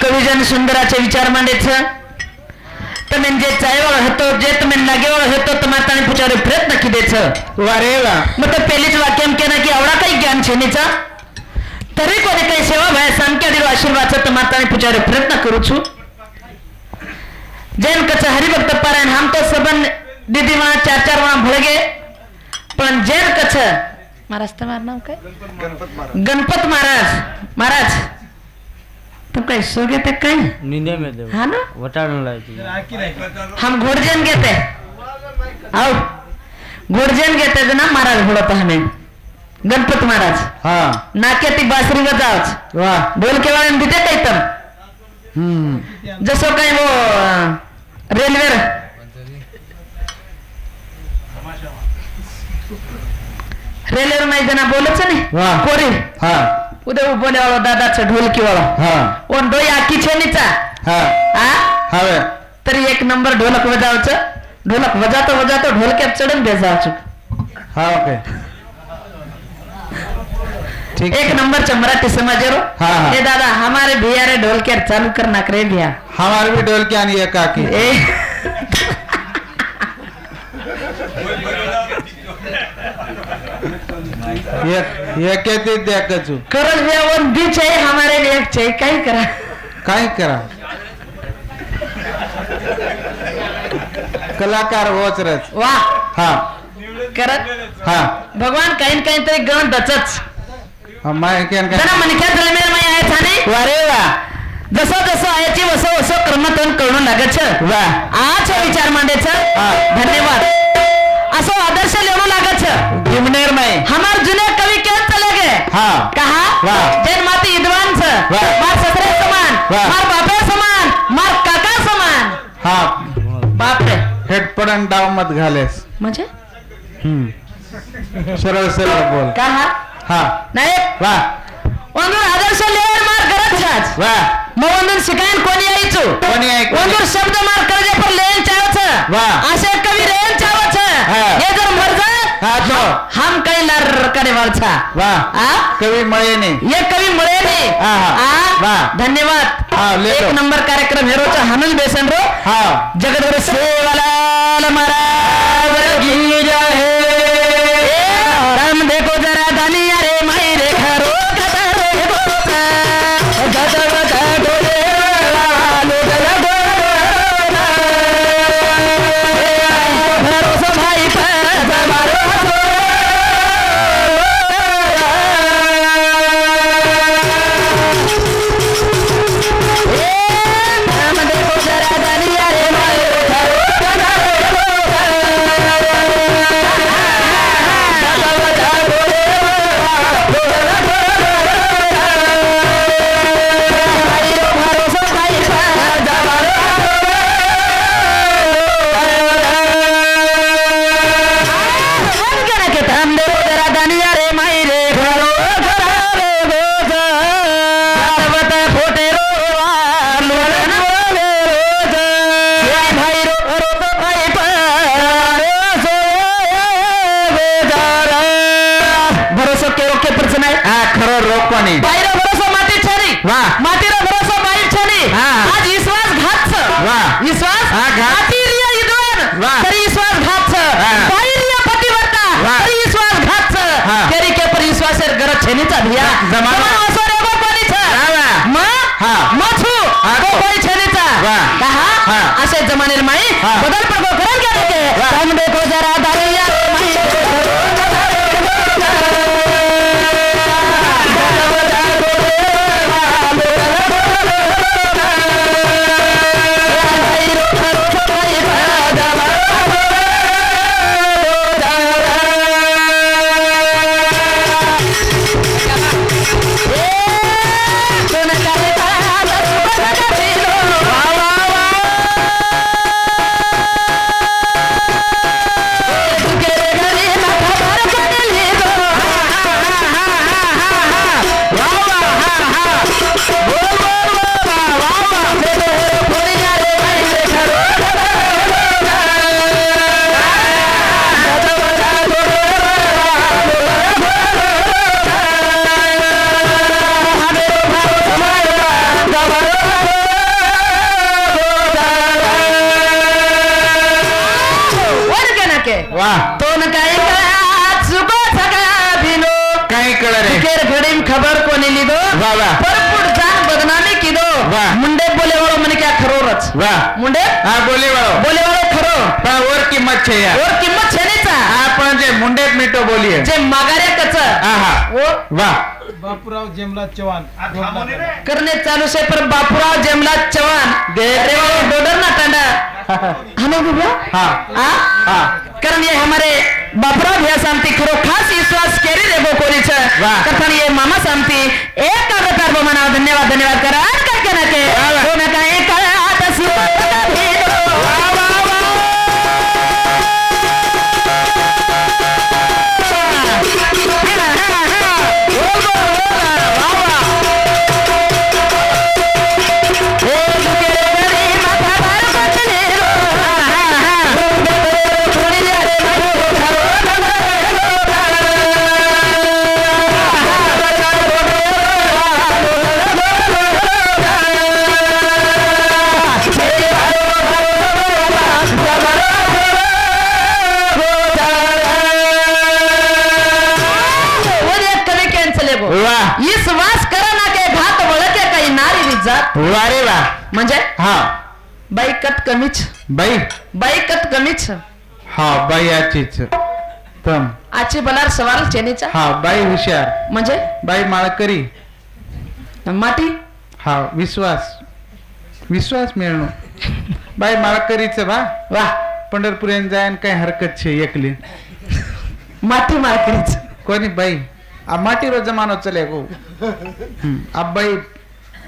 कविजन सुंदराचे विचार मांडायचं તમે જે ચાહ્યો હતો જે તમે લાગ્યો હતો તમારે પૂછારો પ્રયત્ન કીધે છે વારે વા મતલબ પહેલી જ વાક્ય એમ કેના કે આવડા કઈ જ્ઞાન છે નીચા તરી કોને કઈ સેવા ભાઈ સામકેડીનો આશીર્વાદ છે તમારે પૂછારો પ્રયત્ન કરું છું जैन कच्छ हरिभक्त पारायण हम तो सबन दीदी वहां 4-4 वहां भूल गए पण जैन कच्छ महाराज तुम्हारा नाम काय गणपत महाराज महाराज तुम काय सो गए थे कहीं नींदे में दे हाँ ना वटाणू लाई हम घोड़जन गए थे आओ घोड़जन गए थे ना महाराज बोलता हमें गणपत महाराज हाँ नाक्याती बासरी बजावच वाह ढोल के वाले दिते काही तर जसं काय वो रेल्वे रेल्वे मध्ये जना बोलच नाही कोरी हाँ उद्या बोले वाला दादाचा ढोलकी वाला हाँ ओन डोई आखी छेनीचा हाँ हाँ तरी एक नंबर ढोलक बजावच ढोलक बजातो बजातो ढोलक्यात चढून बेजावच हाँ ओके ठीक एक नंबर मराठी समाजरो हाँ ये दादा हमारे भैया रे ढोलकिया चालू करना करे भैया हमारे भी ढोलकिया नहीं है काकी ये कहते देख कछु करल जेवण भी चाहिए हमारे लिए एक चाहिए काय करा कलाकार होच रच वाह हाँ करत हाँ भगवान काही काही तरी गण दचच मैं केन जना मनख्या जलमेर मै आहे छाने वारे वा जसो जसो आयाची वसो वसो कर्मतन करू लागत छ वा आज विचार मांडेच धन्यवाद असो आदर्श लेणू लागत छ जिमनेर में हमार जुने कवि क्या चले गए हाँ कहा वाह जैन माती विद्वान छ मार ससरे समान मार बापे समान मार काका समान हाँ बाप रे हेडपडन डाव मत घालेस म्हणजे सरळ सरळ बोल कहा हाँ नाही वाह ಒಂದು ಆದರ್ಶ ಲೇಯರ್ ಮಾರ್ ಗರತ್ ಛಾಸ್ वाह मोहन शिकायन कोणी आईचो कोणी आई ಒಂದು ಶಬ್ದ ಮಾರ್ करजे पर लेन चाव छ वाह आशे कवि लेन चाव छ ये जर मर जाए हाँ तो हम कई लर करे वाल छ वाह आ कवि मळे नहीं ये कवि मळे नहीं वाह धन्यवाद एक नंबर कार्यक्रम हेरो छ हनुल बेसन रो हाँ जगदगुरु सेवालाल महाराज की जय राम देखो जरा धनिया रे माई रे घरो असे जमाने माई बदल पडको करून घ्या के हम देखो जरा दारिया माई वाह तो न काही कळा चुको सगळा भिलो काही कळ रे केर घडीम खबर कोणी लिदो वाह वाह परपुट जान बदनामी किदो वाह. मुंडे बोले वाळो म्हणे क्या खरोरच वाह मुंडे हा बोले वाळो खरो पण वर किंमत छे यार और किंमत छेनीचा आपण जे मुंडेत मिठो बोलिये जे मागारे कच आहा वो वाह बापूराव जेमला चव्हाण करने चालू से पर बापूराव जमला चव्हाण दे अरे वाळो डोडर ना टांडा हमें भैया हाँ हाँ कारण ये हमारे बापराव भैया सामती खरो खास विश्वास केरी रे बोकोरीच वाह. कथन ये मामा सामती एक कागदार मनाव धन्यवाद धन्यवाद करा करके ना के हो ना का एक आता सुपत का भेदो वाह वाह विश्वास करा ना के घात वळके काही नारी रिजात वारे वा म्हणजे हा बाई कट कमीच बाई कट कमीच हा बाई आचीच तम आजची बलार सवाल चेनीचा हा बाई हुशार म्हणजे बाई माळकरी माटी हा विश्वास मिळणं बाई माळकरीच बा वाह पंढरपुरेन जायन काही हरकत छे एकली माटी मारकरीच कोणी बाई अब माटी रो जमानो चले गो अब बाई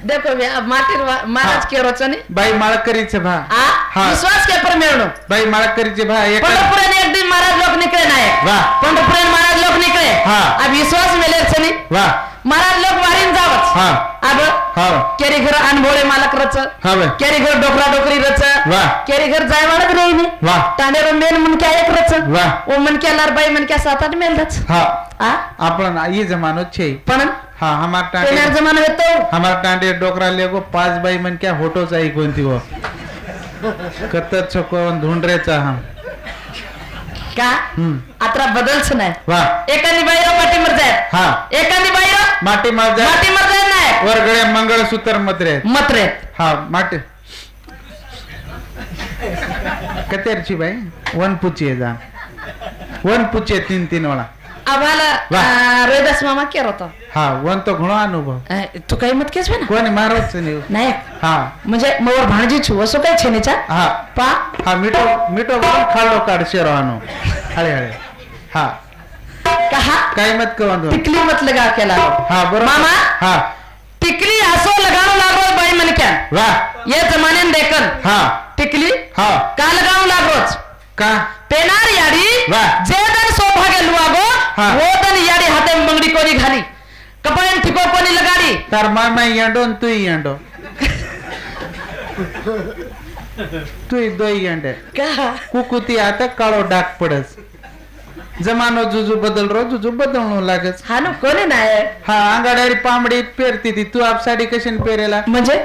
देखो भैया माटी महाराज के रोचनी बाई माळकरीच भा आ विश्वास के पर मेळणो बाई माळकरीचे भा एक पंढरपुराने एक दिन महाराज लोक निकले नाही वाह पंढरपुराने महाराज लोक निकले हा. अब विश्वास मेले छनी वाह महाराज लोक वारीन जावच हा अब हा केरी घर अनभोळे मालक रच हा बे केरी घर डोकरा डोकरी रच वाह केरी घर जाय वाळत रेनी वाह तांडेरो मेन मन क्या एक रच वाह ओ मन क्या लार बाई मन क्या 7-8 मेल रच हा आ आपण ये जमानो छे पण हाँ हमार तेनार टांडे जमाना होतो हमार टांडे डोकरा लेगो 5 बाई मन क्या होटो चाहिए कोणती वो कत्तर छकोन ढूंढरेचा हम का आता बदलच नाही वाह एकानी बाईरो माटी मर जाय हा एकानी बाईरो माटी मार जाय माटी मर जाय नाही वरगळे मंगळसूत्र मत्रे मत्रे हा माटी कतेरची बाई वन पुची जा वन पुचे 3 वाला आम्हाला वाह. रोहिदास मामा केर होता हा वन तो घणो अनुभव तू काही मत केस ना कोणी मारोच नाही नाही हा म्हणजे मोर भाणजी छु असो काय छेनीचा हा पा हा मिठो बरोबर खाल्लो काढशे राहनो हळे हळे हा कहा काही मत कवंदो टिकली मत लगा के लागो हा बरोबर मामा हा टिकली असो लगाव लागो बाई मन क्या वाह ये जमाने देखन हा टिकली हा का लगाव लागोच का पेनार याडी वाह. जे दन सौभाग्य लुआगो हा. वो दन याडी हाते बंगडी कोणी घाली कपड्यान ठिको कोणी लगाडी तार मामा येंडो न तू येंडो तू दो येंडे का कुकुती आता काळो डाक पडस जमानो जुजू बदलणं लागस हा नो कोणी नाही हा अंगाडारी पांबडी पेरती ती तू आप साडी कशी पेरेला म्हणजे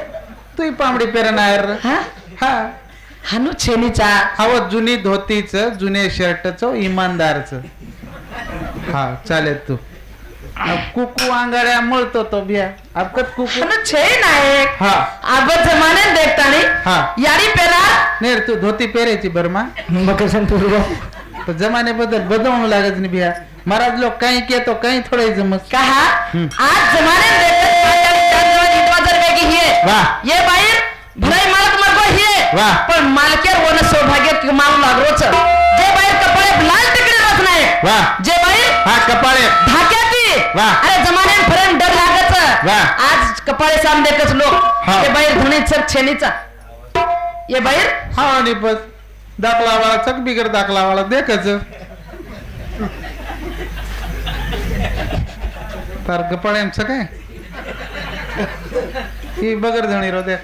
तू पांबडी पेरणार हा हा हानू छेनीचा हव जुनी धोतीच जुने शर्टच इमानदारच हा चालेल तू अब कुकू अंगाड्या मळतो तो बिया अब कत कुकू हानू छे नाही हा अब जमाने देखतानी हा याडी पेनार नेर तू धोती पेरायची बर्मा मकर संपूर्ण तो जमाने बदलणं लागत नाही बिया महाराज लोक काही केतो काही थोडे जमस कहा आज जमाने देखतानी वाह ये बाहेर भलाई मालक मरगो हिये वाह पण मालकेर वन सौभाग्य मानू लागरोच जे बाहेर कपडे लाल तिकडे रच नाही वाह जे बाहेर हा कपाळे धाक्याती वाह. अरे जमाने फरन डर लागत वाह. आज कपाळे साम देखच लोक हा. ये बाहेर धुणीच छेनीचा ये बाहेर हा आणि बस दाखला वाला चक बिगर दाखला वाला देखच तार कपाळ्यांचं काय ही बगर धणी रो दे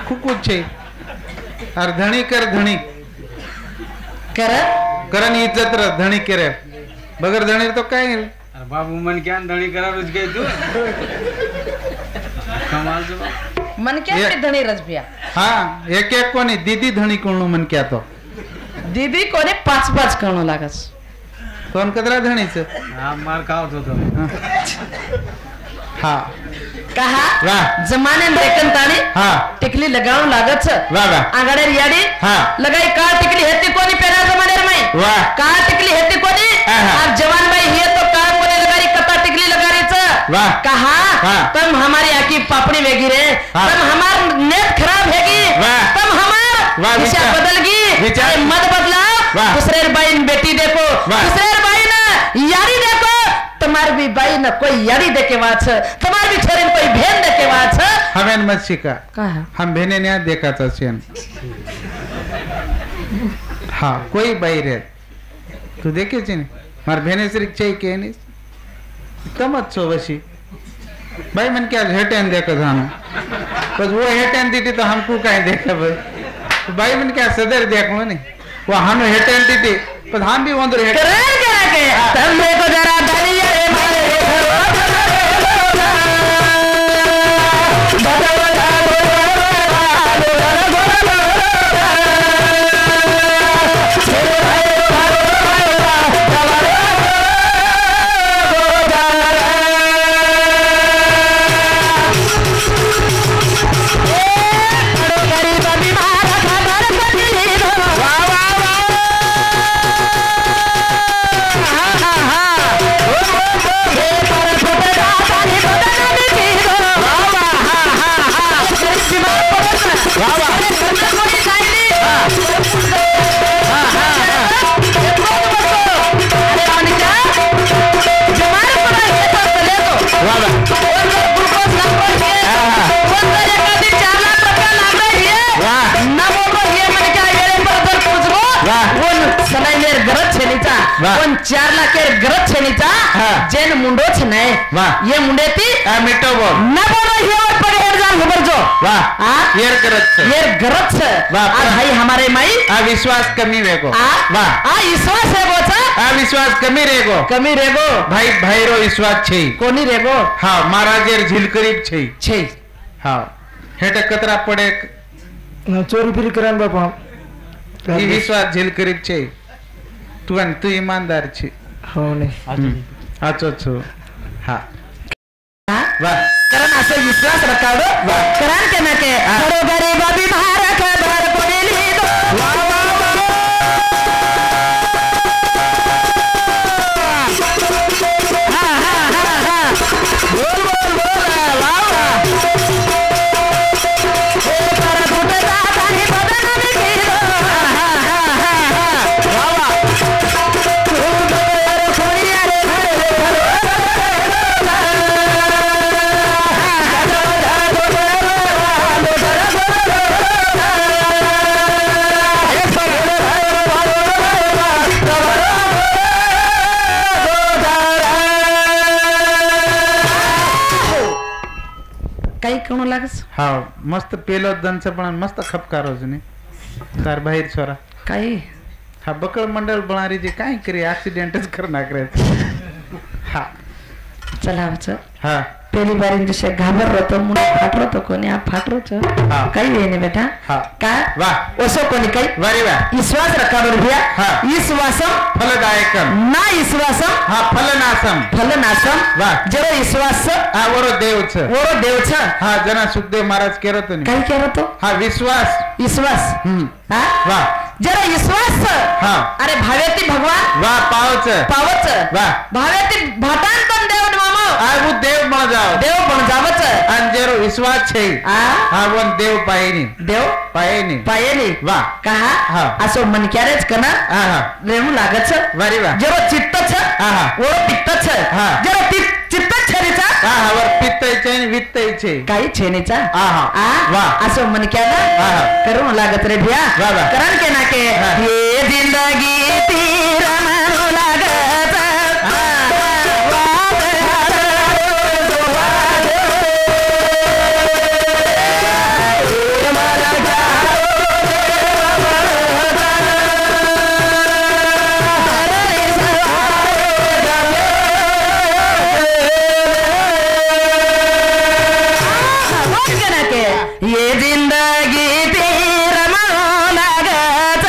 खूपच छे अरे धणी कर धणी कर करन इज्जत र धणी करे बगर धणी तो काय अरे बाबू मन क्या धणी करा रोज गए तू कमाल से मन क्या ये- धणी रच भिया हा एक कोणी दीदी धणी कोण मन क्या तो दीदी कोणी 5-5 कळणं लागस कोण कदरा धणीच हा मार खावत होतो हा कहा वाह जमाने देखन ताने हा टिकली लगाऊन लागत वाह वाह आगाडे याडी हा लगाई का टिकली हेती कोणी पेरा जमाने में वाह का टिकली हेती कोणी आहा. आप जवान भाई ये तो का कोणी लगाई कता टिकली लगारीच वाह कहा हाँ. तुम हमारी आकी पापड़ी वेगी रे हाँ. तुम हमार नेत खराब हैगी वाह. तुम हमार वाह, दिशा विचार. बदलगी विचार. अरे मत बदलाओ वाह. दूसरे भाई बेटी देखो वाह. दूसरे भाई ना यारी देखो तुम्हार भी भाई ना कोई यारी देके वाच तुम्हार भी छोरे कोई भेन देके वाच हमें मत शिका कहा हम भेने न्या देखाचा शेण हा कोई बाई रे तू देखे छी ने मार भेने से रिक्शा के नहीं तमत छो बसी भाई मन क्या हेटेन देखो जानो बस वो हेटेन दीदी तो हमको कहीं देखा भाई तो भाई मन क्या सदर देखो नहीं वो हम हेटेन दीदी पर हम भी वंदर हेटेन करार करा के तुम देखो जरा दलिया रे मारे पण 4 लाख गरज छेनीचा जेन मुंडोच नाही ये मुंडेती मिटो बोल ना बोलो ये और पर हेड जान खबर जो वाह हां ये गरज आज भाई हमारे माई आ विश्वास कमी रेगो वाह आ विश्वास है बोचा आ विश्वास कमी रेगो भाई भाईरो विश्वास छे कोनी रेगो हां महाराजेर झिलकरीब छे हां हेटे कतरा पडे चोरी फिरी करान बापा ई विश्वास झिलकरीब छे तू ईमानदार छी हो नाही आचो छो हा वाह कारण असं विश्वास रखावो कारण के ना के थोडो गरीब अभी महारा खबर पडेली दो वाह वाह हा हा हा हा बोल बोल बोल वाह वाह हे पर कुठे जात आणि बदन निघिलो हा हा हा हा वाह वाह काही कणू लागस हा मस्त पेलो दंच पण मस्त खपकारो जने तार बाहेर छोरा काही हा बकळ मंडळ बनारी जे काय करे ऍक्सिडेंटच कर नाकरे हा चला आमचं हा पहली बार जैसे घाबर रहतो मुंड फाट रहतो कोणी आप फाट रहो हाँ. काही ये नहीं बेटा हाँ. का वाह ओसो कोणी काही वारे वाह विश्वास रखा भैया हाँ. विश्वासम फलदायकम ना विश्वासम हा फलनासम फलनासम वाह. जरो विश्वास हा वरो देवच ओरो देवच हा जना सुखदेव महाराज केरत नाही काही कह रहतो हा विश्वास विश्वास वाह. हाँ जरा विश्वास हाँ. अरे भावेती भगवान वाह पावच पावच वाह. भावेती भाटांतन देव मामा आ वो देव बन जाओ देव पण जावच अंजेरो विश्वास छे हा वन देव पायनी देव पायनी पायनी वाह कहा हाँ. असो मन क्यारेच कना हा हा रेहू लागत वारे वाह जरो चित्त छ हाँ. वो पित्त छ हाँ. जरो चित्त छरीचा हा हा वर पित्तय छे आणि वित्तय छे काही छेनीचा आहा. वाह. असो मन क्याना आहा. करू लागत रे भैया वाह, वाह. करण के ना के हाँ. ये जिंदगी तेरा मनो लागत ये जिंदगी तेरा मनो लागत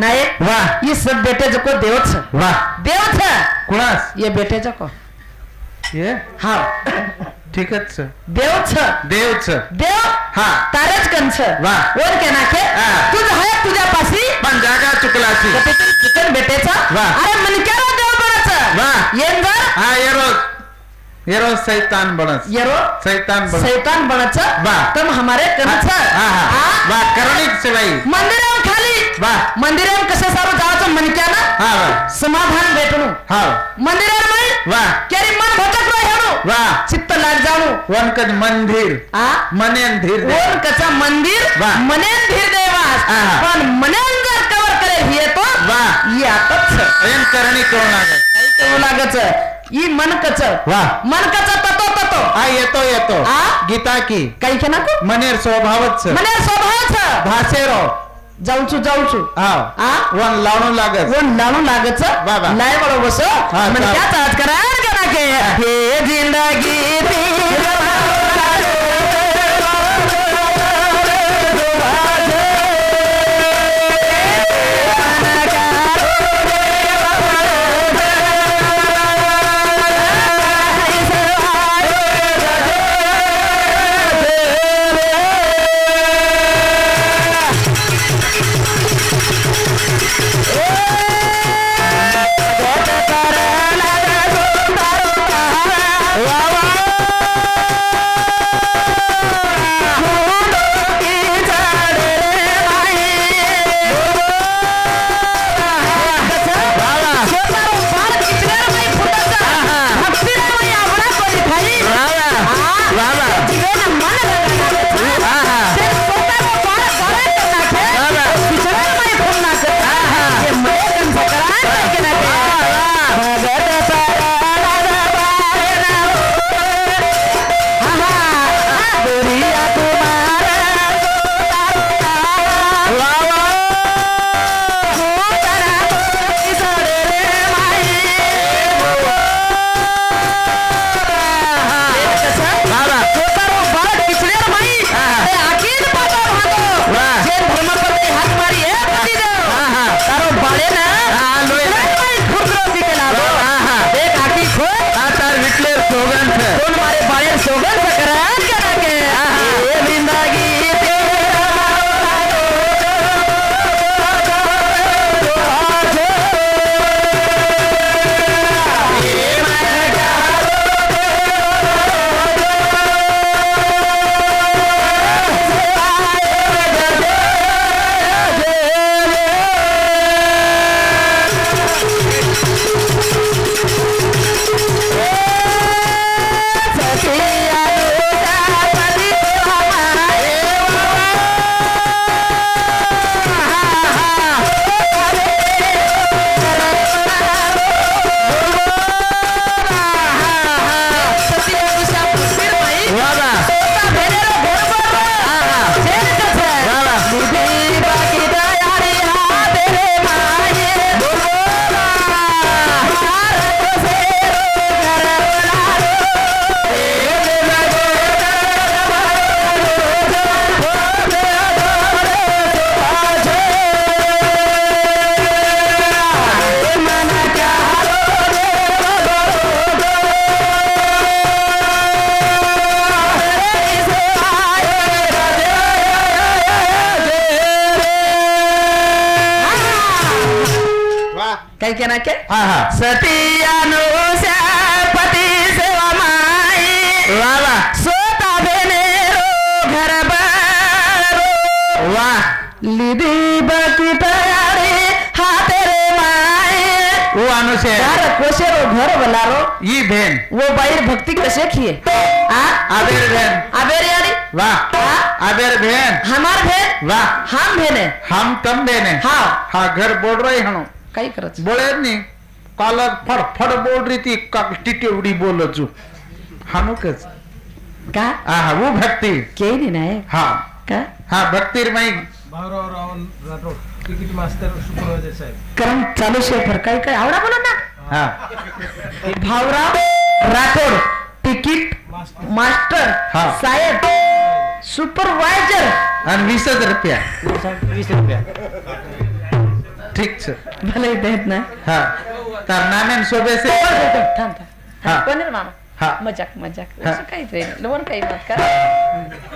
नाही वा ये सब बेटे को देवच वा देवच कुणास ये बेटे को ये हा ठीकच देवच देवच देव हा तारच कंच वा वर के नाके हा. तुझ आहे तुझ्या पाशी पण जागा चुकलासी चिकन बेटेचा वा. अरे मनक्याला देव बनाच वा येंदर हा येरो सैतान बनस येरो सैतान बनस शैतान बनाच वा. तुम हमारे कंच हा हा वा करणिक सेवाई मंदिरावर खाली वा मंदिरावर कसं सारू जायचं मनक्यानं हा वा समाधान भेटणू हा मंदिरावर नाही वा क्यारी मन भटकलो हेणू वा चित्त लाग जाणू वनकज मंदिर आ मनेन धीर दे कोण कचा मंदिर वा. मनेन धीर देवास आहा. पण मनेन जर कवर करे हे तो वा यातच एन करणी करू लागत काही करू लागच ई मन कच वा मन कचा ततो हा येतो आ? गीता की काही के नको मनेर स्वभावच मने स्वभावच भासेरो जाऊचू हा आ वन लावणू लागत कोण लावू लागच वा, वा. लाय बरो बस हा, मन चाल. त्याच आज करा करा के हे जिंदगी काही के ना के हा हा सतियानुषा पति सेवा माई वाला सोता बेनेरो घर बारो वाह लिदी बाकी तैयारी हाथे रे माई वो अनुसे घर कोशेरो घर बलारो ये भेन वो बाहर भक्ति कैसे किए आ आबेर भेन आबेर यारी वाह आबेर भेन हमार भेन वाह हम भेने हम तम भेने हाँ हाँ घर बोल रही हूँ काही करत बोले नहीं काल फड़ बोल रही थी टिटेवड़ी बोलो चू हानुकच का हाँ वो भक्ति के नहीं ना है हाँ का हाँ भक्ति मई भाऊराव रावण राठोड तिकीट मास्तर सुपरवायझर साहेब कर्म चालू शेफर काही काय आवडा बोला ना हाँ भावराव राठोड तिकीट मास्टर हाँ. साहेब सुपरवायझर आणि 20,000 रुपया 20 रुपया ठीक छ भले देत ना हा तार नामेन शोभे से थांब हाँ। कोणी रे मामा हाँ। मजाक मजाक हाँ। उसको काही रे लोन काही मत कर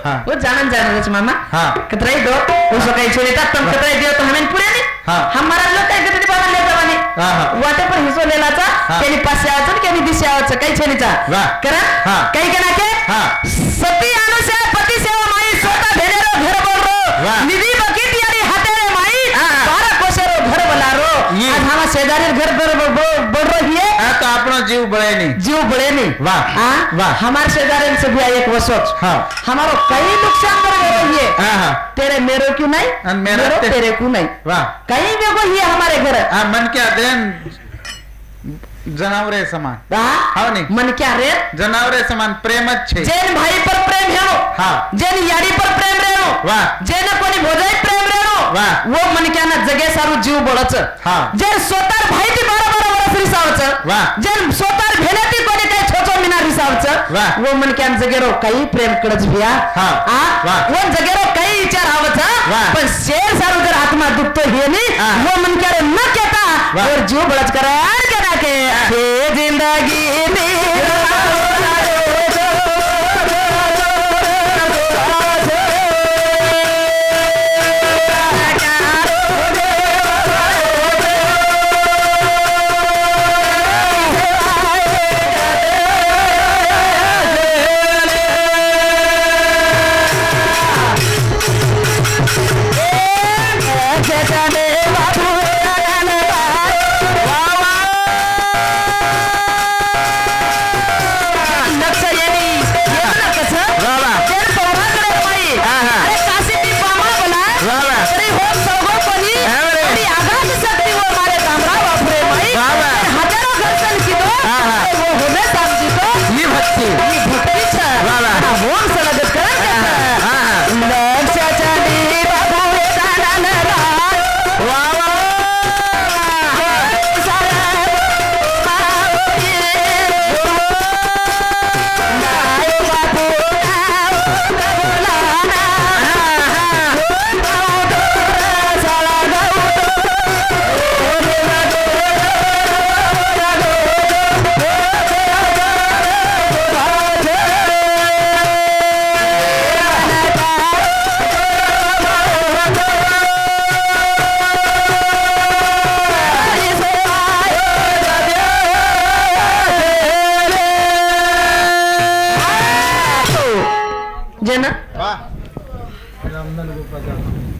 हाँ वो जान मामा हाँ कतराई दो उसको काही छेड़े तब तुम कतराई दियो तो हमें पूरे नहीं हाँ। हमारा लोग काही कधी बाबा लेता वाणी हाँ, हाँ। वाटे पर हिस्सा लेलाचा हाँ। केली पासे आवाचं केली दिशे आवाचं काही छेड़ीचा वाह। करा हाँ। काही केना के हाँ सती अनुसे पति सेवा माई स्वतः भेलेरो घर बोलरो वाह। निधी बकीत यारी हातेरे माई हाँ। 12 कोसेरो घर बलारो ये। आज हमारा शेजारी घर बोल रही है आ तो अपनो जीव बळे नहीं जीव बड़े नहीं वाह। हाँ? वाह। हमारे शेजारी से भी एक वो सोच हाँ। हमारो कई नुकसान कर रही है हाँ हाँ तेरे मेरे क्यों नहीं और मेरा ते- तेरे क्यों नहीं वाह कहीं भी को ही है हमारे घर आ मन क्या देन जनावरे समान हाँ? हाँ नहीं मन क्या रे जनावरे समान प्रेमच छे जेन भाई पर प्रेम है हाँ जेन यारी पर प्रेम रेनो वाह जेन कोणी भोजाई प्रेम रेनो वाह। वो मन क्या ना जगे सारू जीव बोलच हाँ जेन सोतार भाई ती 12 वर्ष रिसावच वाह। जेन सोतार भेले ती कोणी काही छोचो मिना रिसावच वाह। वो मन क्या जगेरो काही प्रेम कडच भिया हाँ। वाह। वो जगेरो काही विचार आवच वाह। पण शेर सारू जर आत्मा दुखतो हे नी हाँ। वो मन क्या न कहता वाह। और जीव बोलच करे यार कहना के हे जिंदगी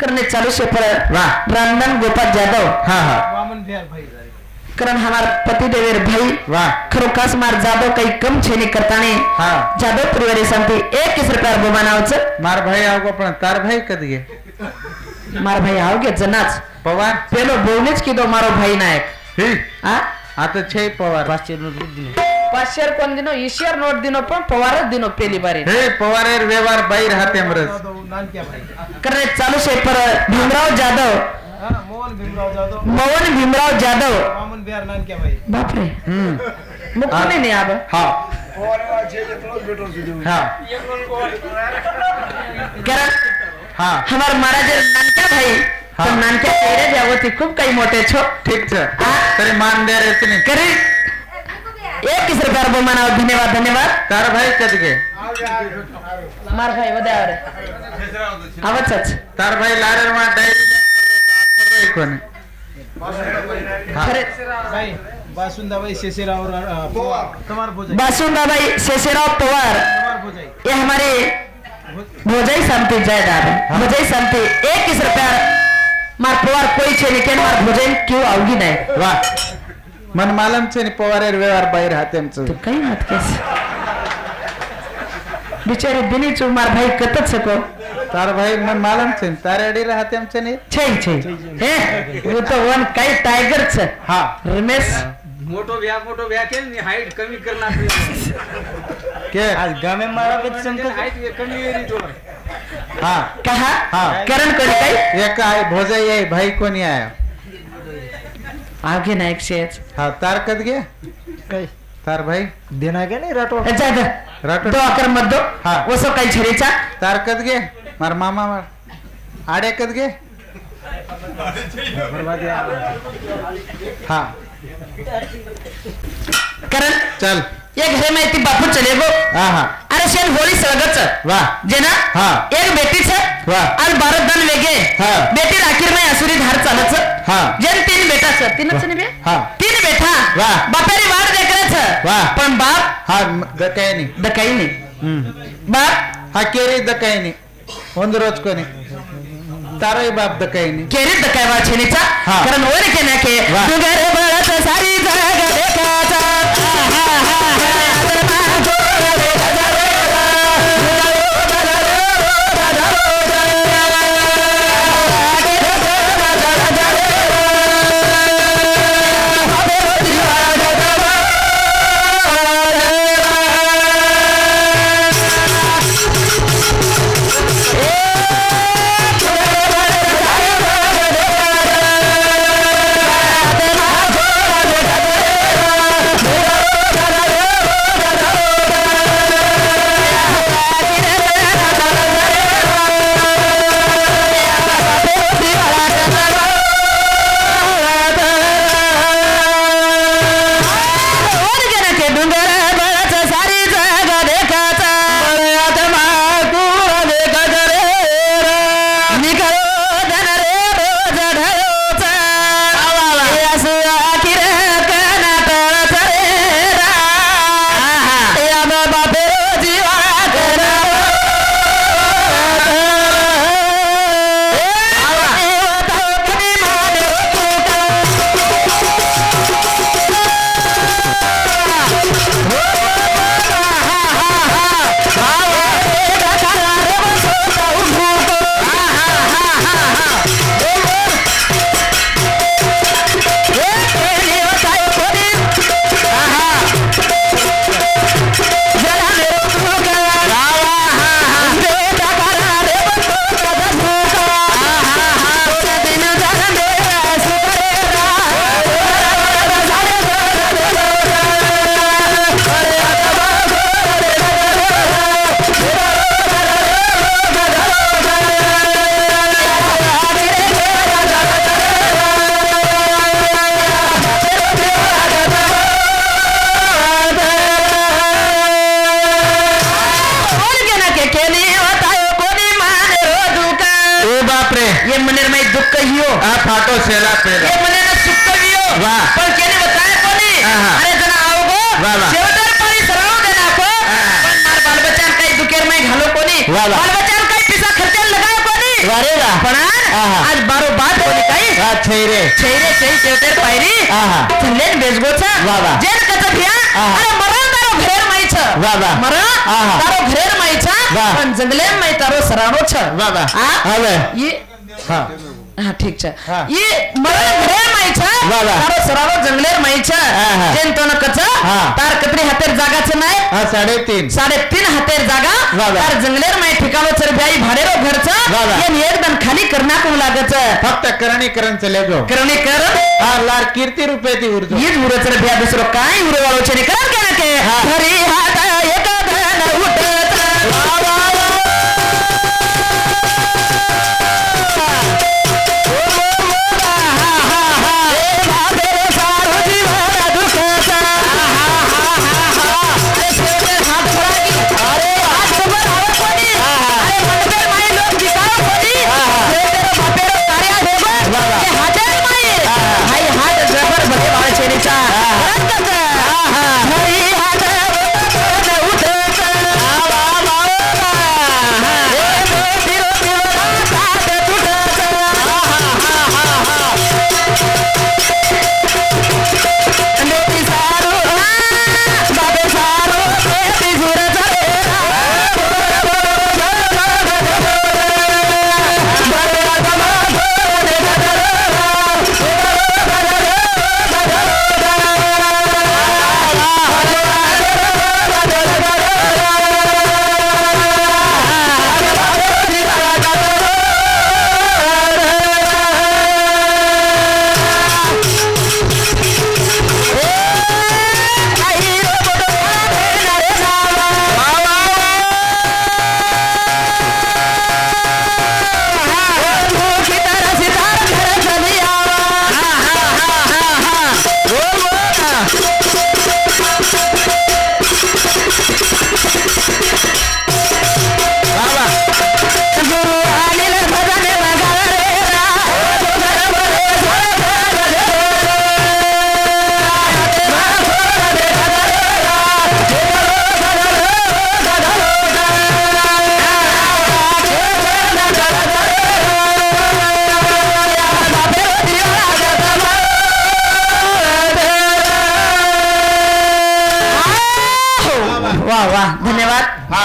करने चालू से पर रामधन गोपाल जादव हाँ हाँ वामन बिहार भाई करण हमारा पति देवेर भाई वाह खरोखास मार जादव काही कम छेनी करताने हाँ जादव परिवार सांगते 21 रुपया बोमानावच मार भाई आओ पण तार भाई कदी गे मार भाई आवगे जनाच पवार पेलो बोलनेच की दो मारो भाई नायक ही आ आता छे पवार 500 कोण दिनो ईश्वर नोट दिनो पण पवारच दिनो पेली बारी हे पवारेर व्यवहार बाई राहते मरस नानक्या भाई करने चालू से पर भीमराव जादव हाँ मोहन भीमराव जाधव मोहन भीमराव जादव वामन बिहार नानक्या भाई बाप रे मुक्ति नहीं आब हाँ हाँ करण हाँ हमार महाराज नानक्या भाई हाँ। तो नानक्या तेरे जावती खूप काही मोठे छो ठीक छे हाँ। तरी मान दे रे तनी करी 21 रुपया बोमानाव धन्यवाद धन्यवाद तार भाई कदी गे मार भाई वदे आवरे आवच तार भाई लारे मा डायरी कर कोने खरे भाई बासुंदाबाई शेषेराव तमार भोजाई बासुंदाबाई शेषेराव पवार तमार भोजाई ये हमारे भोजाई शांति जायदाद भोजाई शांति 21 रुपया मार पवार कोई छे नहीं केन मार भोजाई क्यों आओगी नहीं वाह मन मालूम छे नि पवारेर व्यवहार बाई राहते हमचं तो काही मत केस बिचारे बिनी चू मार भाई कतच सको तार भाई मन मालूम छे तारे अडी राहते हमचं नि छे छे हे वो तो वन काही टाइगर छ हाँ रमेश मोटो व्या के हाइट कमी करना के आज गामे मारा बच्चन को हाइट ये कमी है तो हाँ कहा हाँ। करण कोणी काही एक आहे भोजाई आहे भाई कोणी आया आगे ना एक शेच हाँ तार कद गे तार भाई देना क्या नहीं राठौड़ अच्छा राठौड़ दो आकर मत दो हाँ। वो सब काही छरीचा तार कद गे मार मामा मार आडे कद गे हा कारण चल ये घरे में ती बापू चले गो हाँ अरे शेन होली सलगच वाह जेना हाँ एक बेटी छ वाह और 12 दन वेगे हाँ बेटी आखिर में असुरी धार चालच हाँ जेन 3 बेटा छ 3च ने बे हाँ 3 बेटा वाह बापेरी वाट देख रहे छ वाह पण बाप हाँ दकाई नहीं बाप हाँ केरी दकाई नहीं ಒಂದು रोजकोनी तारोई बाप दकाई नहीं केरी दकाई वा छेनीचा हाँ कारण ओर के ना के दुगर बळत सारी जागा देखाचा फाटो सेला पेला ये मने ना सुक्कवियो वाह पण केने बताया कोनी अरे जना आओगो वाह वाह शेवटर पाणी सराव देना को पण मार बाल बच्चा काही दुकेर में घालो कोनी बाल बच्चा काही पिसा खर्चा लगायो कोनी वारे वा पण आज बारो बात कोनी काही छैरे शेवटर पायरी चलेन बेजगोचा वाह वाह जेन कचभिया अरे मरण तारो घेर माई छ वाह वाह मरण तारो घेर माई छ पण जंगले में तारो सरावो छ वाह वाह हां ये हां हाँ ठीक छ ये मरण घरे माई छ तारो सरारो जंगलेर माई छ जेन तो न कच तार कतरी हातेर जागा छ नाय 3.5 हातेर जागा तार जंगलेर माई ठिकाणो चर भाई भाडेरो घर छ ये एकदम खाली करना को लागत फक्त करणी करण चले गो करणी कर हा लार कीर्ती रुपये ती उरजो ये उर चर भ्या दुसरो काय उर वाळो छे ने कर के के हरी हात एक धन उठत वा वा हात जबर भले वाळे छेनीचा हरी हात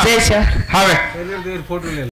હા જય શ્યામ હવે ફોટો લે